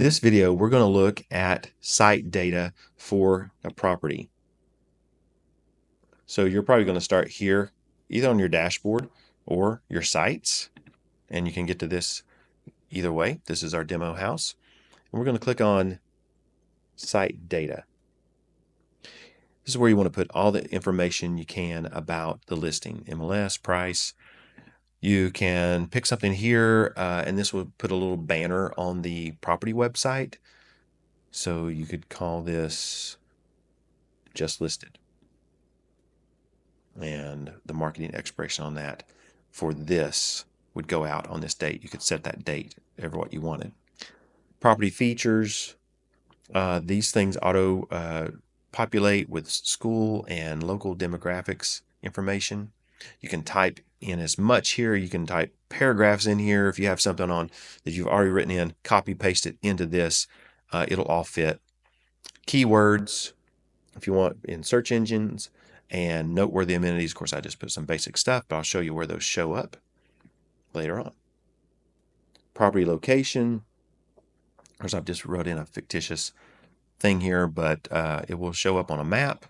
This video, we're going to look at site data for a property. So you're probably going to start here, either on your dashboard or your sites, and you can get to this either way. This is our demo house. And we're going to click on site data. This is where you want to put all the information you can about the listing, MLS, price. You can pick something here, and this will put a little banner on the property website. So you could call this just listed. And the marketing expiration on that for this would go out on this date. You could set that date ever what you wanted. Property features, these things auto populate with school and local demographics information. You can type in as much here. You can type paragraphs in here. If you have something on that you've already written in, copy paste it into this. It'll all fit. Keywords, if you want, in search engines, and noteworthy amenities. Of course, I just put some basic stuff, but I'll show you where those show up later on. Property location. Of course, I've just wrote in a fictitious thing here, but it will show up on a map.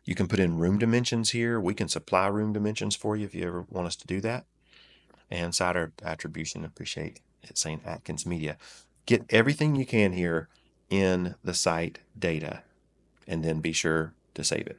You can put in room dimensions here. We can supply room dimensions for you if you ever want us to do that. And site attribution, appreciate it saying Atkins Media. Get everything you can here in the site data, and then be sure to save it.